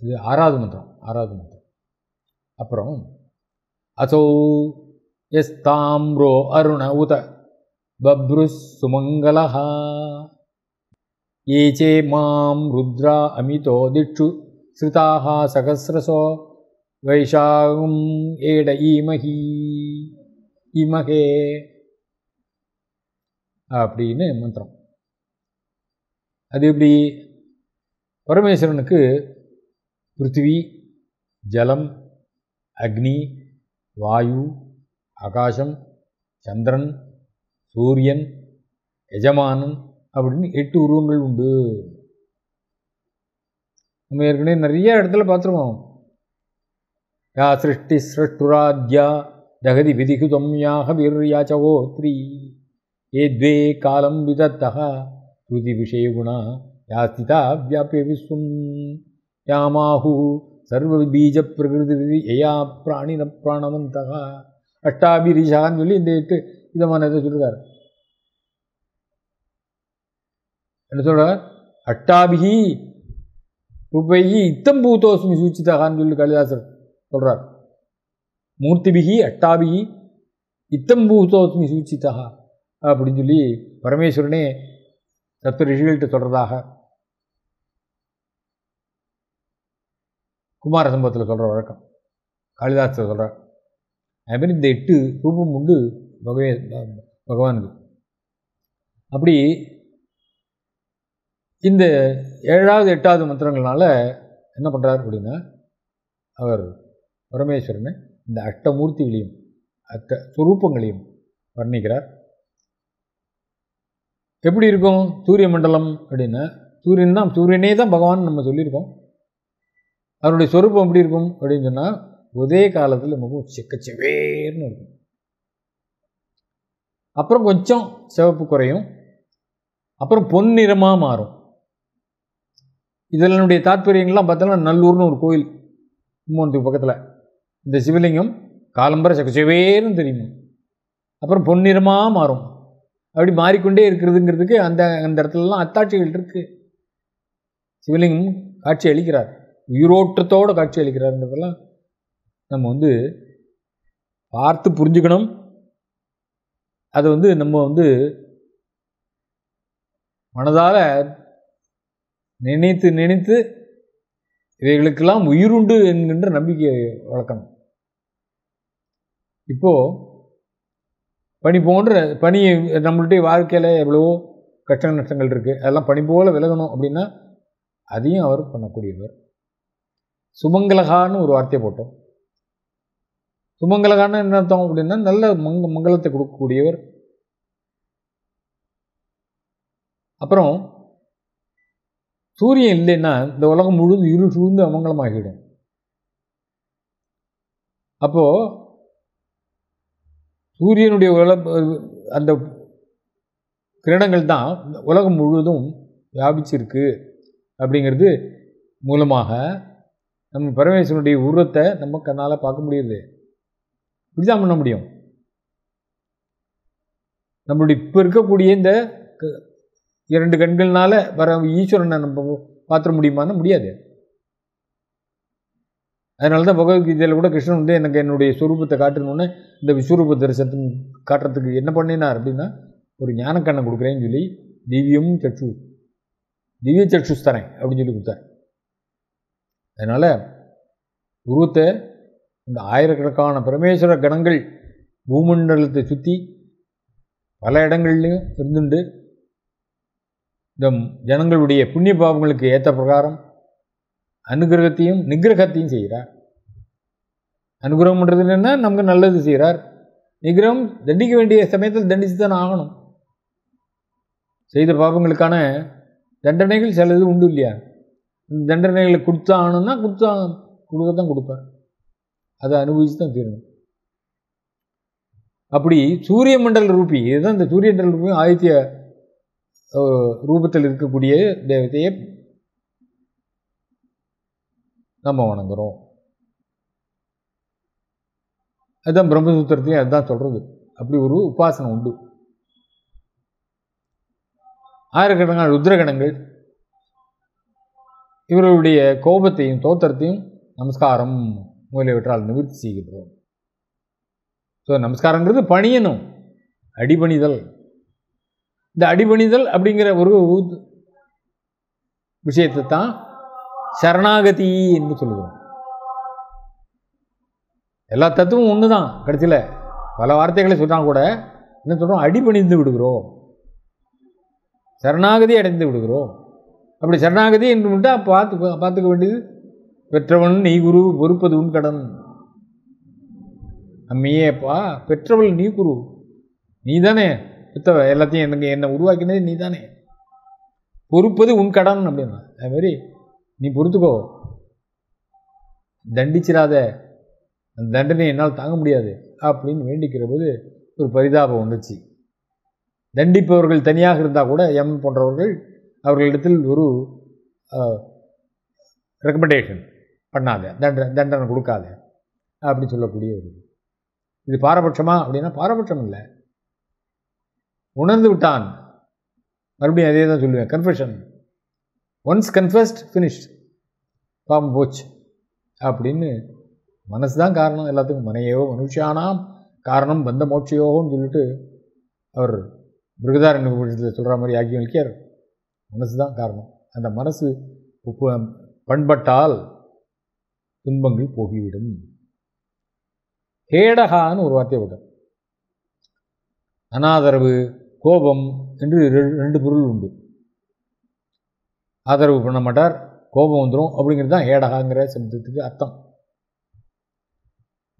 இது ஆறாவது மந்திரம். அப்புறம் அசோ எஸ் தாம்ரோ அருண உத பப்ருஸ் சுமங்கலஹா ஏச்சே மாம் ருத்ரா அமிதோ திட்சு ஸ்ருதாஹா சகஸ்ரசோ வைஷாகும் ஏட ஈமகே அப்படின்னு மந்திரம். அது எப்படி? பரமேஸ்வரனுக்கு பிருத்திவி, ஜலம், அக்னி, வாயு, ஆகாசம், சந்திரன், சூரியன், எஜமானன் அப்படின்னு 8 உருவங்கள் உண்டு. நம்ம ஏற்கனவே நிறைய இடத்துல பார்த்துருவோம். யா சிருஷ்டி சிருஷ்டுராத்யா ஜகதி விதிகுதம் யாக வீர்யாச்சவோத்ரி ஏ த்வே காலம் விதத்தஹ ஸ்ருதி விஷயகுணா யாஸ்திதா வியாபிய விஸ்வம் யாமாஹு சர்வ பீஜ பிரகிருதி யயா பிராணின பிராணவந்தக அஷ்டாபிரிஷான்னு சொல்லி இந்த 8 விதமான இதை சொல்கிறார். என்ன சொல்கிறார்? அஷ்டாபிகி ரூபைகி இத்தம் பூதோஸ்மி சூச்சிதகான்னு சொல்லி காளிதாசர் சொல்கிறார். மூர்த்திபிகி அஷ்டாபிகி இத்தம் பூதோஸ்மி சூச்சிதகா அப்படின்னு சொல்லி பரமேஸ்வரனே சப்த ரிஷிகள்கிட்ட சொல்கிறதாக குமார சம்பவத்தில் சொல்கிற வழக்கம் காளிதாசர் சொல்கிறார். அதுமாரி இந்த 8 ரூபம் உண்டு பகவானுக்கு. அப்படி இந்த 7வது 8வது மந்திரங்கள்னால என்ன பண்ணுறார் அப்படின்னா, அவர் பரமேஸ்வரனை இந்த அஷ்டமூர்த்திகளையும் ஸ்வரூபங்களையும் வர்ணிக்கிறார். எப்படி இருக்கும் சூரிய மண்டலம் அப்படின்னா, சூரியனே தான் பகவான் நம்ம சொல்லியிருக்கோம். அவருடைய ஸ்வரூபம் எப்படி இருக்கும் அப்படின்னு சொன்னால், ஒரே காலத்தில் நமக்கு செக்கச்செவேர்னு இருக்கும். அப்புறம் கொஞ்சம் சிவப்பு குறையும், அப்புறம் பொன்னிறமாக மாறும். இதனுடைய தாற்பயங்கள்லாம் பார்த்தோன்னா, நல்லூர்னு ஒரு கோயில் கும்பகோணத்துக்கு பக்கத்தில் இந்த சிவலிங்கம் காலம்பரை செக்கச்செவேர்னு தெரியும். அப்புறம் பொன்னிறமாக மாறும். அப்படி மாறிக்கொண்டே இருக்கிறதுங்கிறதுக்கு அந்த இடத்துலலாம் அத்தாட்சிகள் இருக்குது. சிவலிங்கம் காட்சி அளிக்கிறார், உயிரோட்டத்தோடு காட்சி அளிக்கிறாருங்கிறதெல்லாம் நம்ம பார்த்து புரிஞ்சுக்கணும். அதை நம்ம மனதால் நினைத்து இவைகளுக்கெல்லாம் உயிருண்டு என்கின்ற நம்பிக்கையை வளர்க்கணும். இப்போது பனி நம்மளுடைய வாழ்க்கையில் எவ்வளவோ கஷ்ட நஷ்டங்கள் இருக்குது. அதெல்லாம் பனி போல் விலகணும் அப்படின்னா அதையும் அவர் பண்ணக்கூடியவர். சுமங்கலகான்னு ஒரு வார்த்தையை போட்டோம். சுமங்கலகான்னு என்ன அர்த்தம் அப்படின்னா, நல்ல மங்களத்தை கொடுக்கக்கூடியவர். அப்புறம் சூரியன் இல்லைன்னா இந்த உலகம் முழுது இருள் சூழ்ந்து அமங்கலமாகிடும். அப்போது சூரியனுடைய அந்த கிரணங்கள் தான் உலகம் முழுவதும் வியாபிச்சிருக்கு அப்படிங்கிறது மூலமாக நம்ம பரமேஸ்வரனுடைய உருவத்தை நம்ம கண்ணால் பார்க்க முடியுது. இப்படிதான் பண்ண முடியும். நம்மளுடைய இப்போ இருக்கக்கூடிய இந்த 2 கண்கள்னால வர ஈஸ்வரனை நம்ம பார்த்துட முடியுமான்னு முடியாது. அதனால தான் பகவத்கீதையில் கூட கிருஷ்ணன் எனக்கு என்னுடைய ஸ்வரூபத்தை காட்டணுன்னு இந்த விஸ்வரூப தரிசனத்தை காட்டுறதுக்கு என்ன பண்ணினார் அப்படின்னா, ஒரு ஞானக்கண்ணை கொடுக்குறேன்னு சொல்லி திவ்ய சக்ஷுஸ்தரன் அப்படின்னு சொல்லி கொடுத்தார். அதனால் உருவத்தை இந்த ஆயிரக்கணக்கான பரமேஸ்வர கணங்கள் பூமண்டலத்தை சுற்றி பல இடங்கள்லையும் இருந்துண்டு இந்த ஜனங்களுடைய புண்ணிய பாவங்களுக்கு ஏற்ற பிரகாரம் அனுகிரகத்தையும் நிகிரகத்தையும் செய்கிறார். அனுகிரகம் பண்ணுறது என்னென்னா நமக்கு நல்லது செய்கிறார். நிகிரகம் தண்டிக்க வேண்டிய சமயத்தில் தண்டித்து தான் ஆகணும். செய்த பாவங்களுக்கான தண்டனைகள் சிலது உண்டு இல்லையா? இந்த தண்டனைகளை கொடுத்தாகணும்னா கொடுக்கத்தான் கொடுப்பார். அதை அனுபவிச்சு தான் தீரணும். அப்படி சூரிய மண்டல ரூபி, இதுதான் இந்த சூரிய மண்டல ரூபி ஆதித்ய ரூபத்தில் இருக்கக்கூடிய தேவதையை நம்ம வணங்குறோம். அதுதான் பிரம்மசூத்திரத்தையும் அதுதான் சொல்கிறது. அப்படி ஒரு உபாசனை உண்டு. ஆயிரக்கணக்கான ருத்ரகணங்கள் இவர்களுடைய கோபத்தையும் தோத்திரத்தையும் நமஸ்காரம் முதலியவற்றால் நிவர்த்தி செய்கின்றோம். ஸோ நமஸ்காரங்கிறது பணியணும், அடிபணிதல். இந்த அடிபணிதல் அப்படிங்கிற ஒரு விஷயத்தை தான் சரணாகதி என்று சொல்லுகிறோம். எல்லா தத்துவம் ஒன்று தான். கடைசியில் பல வார்த்தைகளை சொன்னால் கூட என்ன சொல்கிறோம்? அடிபணிந்து விடுகிறோம், சரணாகதி அடைந்து விடுகிறோம். அப்படி சரணாகதி என்று விட்டால் பார்த்துக்க வேண்டியது பெற்றவன் நீ குரு பொறுப்பது உன் கடன். அம்மையேப்பா பெற்றவள் நீ குரு, நீ தானே பெற்றவ, எல்லாத்தையும் என்னை உருவாக்கினது நீ தானே, பொறுப்பது உன் கடன் அப்படின்னா அதுமாரி நீ பொறுத்துக்கோ, தண்டிச்சிடாத, அந்த தண்டனை என்னால் தாங்க முடியாது அப்படின்னு வேண்டிக்கிற போது ஒரு பரிதாபம் வந்துச்சு. தண்டிப்பவர்கள் தனியாக இருந்தால் கூட யமன் போன்றவர்கள் அவர்களிடத்தில் ஒரு ரெக்கமெண்டேஷன் பண்ணாத, தண்டனை கொடுக்காத அப்படின்னு சொல்லக்கூடிய ஒரு இது பாரபட்சமா அப்படின்னா பாரபட்சம் இல்லை. உணர்ந்து விட்டான், மறுபடியும் அதே தான் சொல்லுவேன், கன்ஃபெஷன். ஒன்ஸ் கன்ஃபெஸ்ட் ஃபினிஷ்ட், பாவம் போச்சு அப்படின்னு. மனசு தான் காரணம் எல்லாத்துக்கும். மனையோ மனுஷியானாம் காரணம் பந்த மோட்சயோகம்னு சொல்லிட்டு அவர் பிருகதாரண்யத்தில் சொல்கிற மாதிரி யாக்கியவல்கியர், மனசு தான் காரணம். அந்த மனசு பண்பட்டால் துன்பங்கள் போகிவிடும். ஹேடகான்னு ஒரு வார்த்தை விட்டார். அனாதரவு, கோபம் என்று ரெண்டு பொருள் உண்டு. ஆதரவு பண்ண மாட்டார், கோபம் வந்துடும் அப்படிங்கிறது தான் ஹேடகாங்கிற சப்தத்துக்கு அர்த்தம்.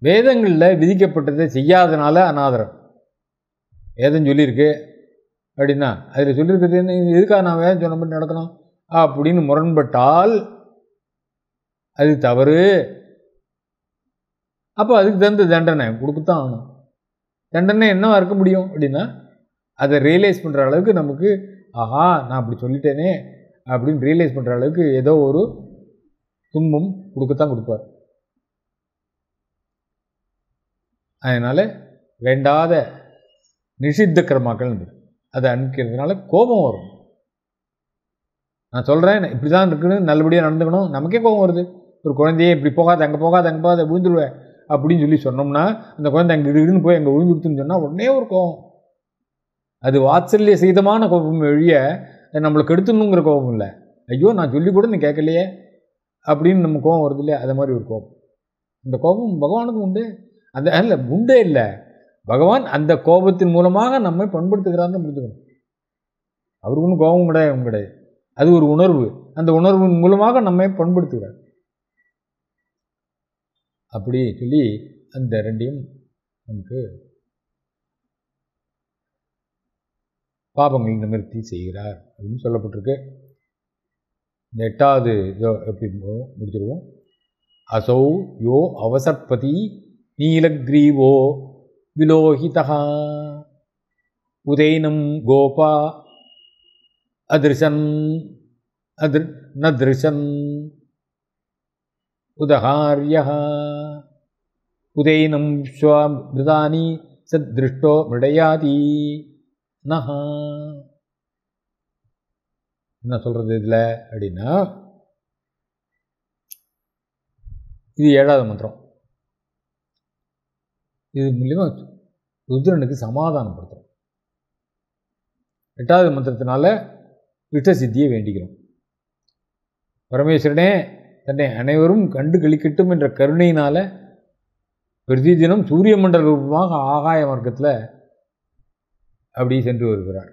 வேதங்களில் விதிக்கப்பட்டதை செய்யாதனால அனாதரம். வேதம் சொல்லியிருக்கு அப்படின்னா அதில் சொல்லியிருக்கிறது என்ன, எதுக்காக நான் வேதம் சொன்ன மாதிரி நடக்கணும் அப்படின்னு முரண்பட்டால் அது தவறு. அப்போ அதுக்கு தகுந்த தண்டனை கொடுக்கத்தான் ஆகணும். தண்டனை என்னவா இருக்க முடியும் அப்படின்னா அதை ரியலைஸ் பண்ணுற அளவுக்கு நமக்கு, ஆஹா நான் அப்படி சொல்லிட்டேனே அப்படின்னு ரியலைஸ் பண்ணுற அளவுக்கு ஏதோ ஒரு துன்பம் கொடுக்கத்தான் கொடுப்பார். அதனால் வேண்டாத நிஷித்த கர்மாக்கள் அதை அனுப்பிக்கிறதுனால கோபம் வரும். நான் சொல்கிறேன் இப்படி தான் இருக்குன்னு, நல்லபடியாக நடந்துக்கணும், நமக்கே கோபம் வருது. ஒரு குழந்தையே இப்படி போகாத, அங்கே போகாத, அங்கே போகாத, விழுந்துருவேன் அப்படின்னு சொல்லி சொன்னோம்னா அந்த குழந்தை அங்கே இடுன்னு போய் அங்கே விழுந்துருத்துன்னு சொன்னால் உடனே ஒரு கோபம். அது வாத்சல்ய சீதமான கோபம் வெளிய நம்மளை கெடுத்துணுங்கிற கோபம் இல்லை. ஐயோ நான் சொல்லி கூட நீ கேட்கலையே அப்படின்னு நம்ம கோபம் வருது இல்லையா, அது மாதிரி ஒரு கோபம். அந்த கோபம் பகவானுக்கும் உண்டு. அந்த இல்லை உண்டே இல்லை, பகவான் அந்த கோபத்தின் மூலமாக நம்மை பண்படுத்துகிறான்னு புரிஞ்சுக்கணும். அவருக்கு ஒன்றும் கோபம் கிடையாது, அது ஒரு உணர்வு. அந்த உணர்வின் மூலமாக நம்மை பண்படுத்துகிறார். அப்படி சொல்லி அந்த ரெண்டையும் நமக்கு பாபங்கள் நிவர்த்தி செய்கிறார் அப்படின்னு சொல்லப்பட்டிருக்கு. இந்த 8வது இதோ எப்படி முடிச்சிருவோம். அசௌ யோ அவசற்பதி நீலக்ரீவோ விலோகிதா உதைனம் கோபா அதிருஷன் நதிருஷன் உதகாரியः உதைனம் ஸ்வமிருதானி சத்ருஷ்டோ மிருடயாதி நஹா. என்ன சொல்கிறது இதில் அப்படின்னா, இது 7வது மந்திரம். இது மூலியமாக ருத்ரனுக்கு சமாதானப்படுத்துகிறோம். 8வது மந்திரத்தினால இஷ்டசித்தியை வேண்டிக்கிறோம். பரமேஸ்வரனே தன்னை அனைவரும் கண்டு கழிக்கட்டும் என்ற கருணையினால் பிரதி தினம் சூரிய மண்டல ரூபமாக ஆகாய மார்க்கத்தில் அப்படி சென்று வருகிறார்.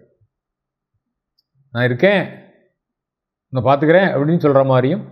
நான் இருக்கேன், நான் பார்த்துக்கிறேன் அப்படின்னு சொல்கிற மாதிரியும்